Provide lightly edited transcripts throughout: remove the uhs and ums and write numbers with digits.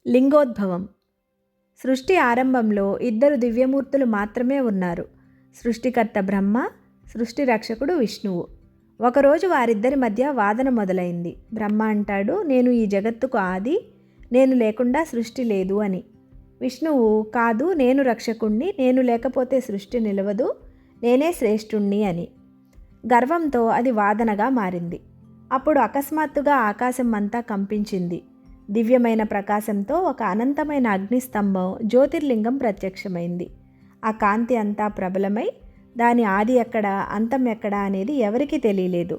లింగోద్భవం. సృష్టి ఆరంభంలో ఇద్దరు దివ్యమూర్తులు మాత్రమే ఉన్నారు. సృష్టికర్త బ్రహ్మ, సృష్టి రక్షకుడు విష్ణువు. ఒకరోజు వారిద్దరి మధ్య వాదన మొదలైంది. బ్రహ్మ అంటాడు, నేను ఈ జగత్తుకు ఆది, నేను లేకుండా సృష్టి లేదు అని. విష్ణువు, కాదు, నేను రక్షకుణ్ణి, నేను లేకపోతే సృష్టి నిలవదు, నేనే శ్రేష్ఠుణ్ణి అని. గర్వంతో అది వాదనగా మారింది. అప్పుడు అకస్మాత్తుగా ఆకాశం అంతా కంపించింది. దివ్యమైన ప్రకాశంతో ఒక అనంతమైన అగ్నిస్తంభం, జ్యోతిర్లింగం ప్రత్యక్షమైంది. ఆ కాంతి అంతా ప్రబలమై దాని ఆది ఎక్కడ, అంతం ఎక్కడ అనేది ఎవరికీ తెలియలేదు.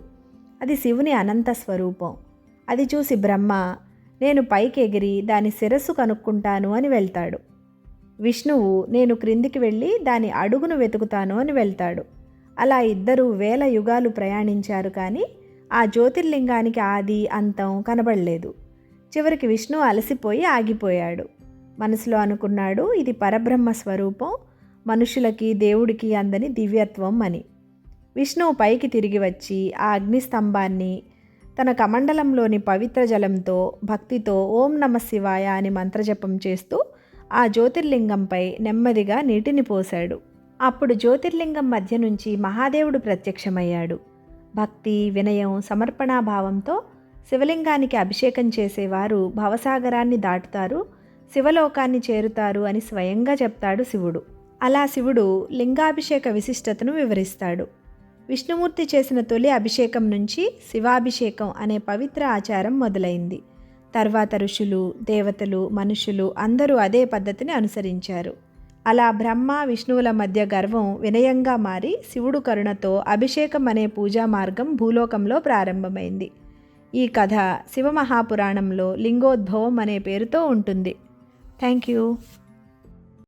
అది శివుని అనంత స్వరూపం. అది చూసి బ్రహ్మ, నేను పైకి ఎగిరి దాని శిరస్సు కనుక్కుంటాను అని వెళ్తాడు. విష్ణువు, నేను క్రిందికి వెళ్ళి దాని అడుగును వెతుకుతాను అని వెళ్తాడు. అలా ఇద్దరు వేల యుగాలు ప్రయాణించారు, కానీ ఆ జ్యోతిర్లింగానికి ఆది అంతం కనబడలేదు. చివరికి విష్ణు అలసిపోయి ఆగిపోయాడు. మనసులో అనుకున్నాడు, ఇది పరబ్రహ్మ స్వరూపం, మనుషులకి దేవుడికి అందని దివ్యత్వం అని. విష్ణువు పైకి తిరిగి వచ్చి ఆ అగ్నిస్తంభాన్ని తన కమండలంలోని పవిత్ర జలంతో భక్తితో ఓం నమః శివాయ అని మంత్రజపం చేస్తూ ఆ జ్యోతిర్లింగంపై నెమ్మదిగా నీటిని పోశాడు. అప్పుడు జ్యోతిర్లింగం మధ్య నుంచి మహాదేవుడు ప్రత్యక్షమయ్యాడు. భక్తి, వినయం, సమర్పణాభావంతో శివలింగానికి అభిషేకం చేసేవారు భవసాగరాన్ని దాటుతారు, శివలోకాన్ని చేరుతారు అని స్వయంగా చెప్తాడు శివుడు. అలా శివుడు లింగాభిషేక విశిష్టతను వివరిస్తాడు. విష్ణుమూర్తి చేసిన తొలి అభిషేకం నుంచి శివాభిషేకం అనే పవిత్ర ఆచారం మొదలైంది. తర్వాత ఋషులు, దేవతలు, మనుషులు అందరూ అదే పద్ధతిని అనుసరించారు. అలా బ్రహ్మ, విష్ణువుల మధ్య గర్వం వినయంగా మారి శివుడు కరుణతో అభిషేకం అనే పూజా మార్గం భూలోకంలో ప్రారంభమైంది. ఈ కథ శివమహాపురాణంలో లింగోద్భవం అనే పేరుతో ఉంటుంది. Thank you.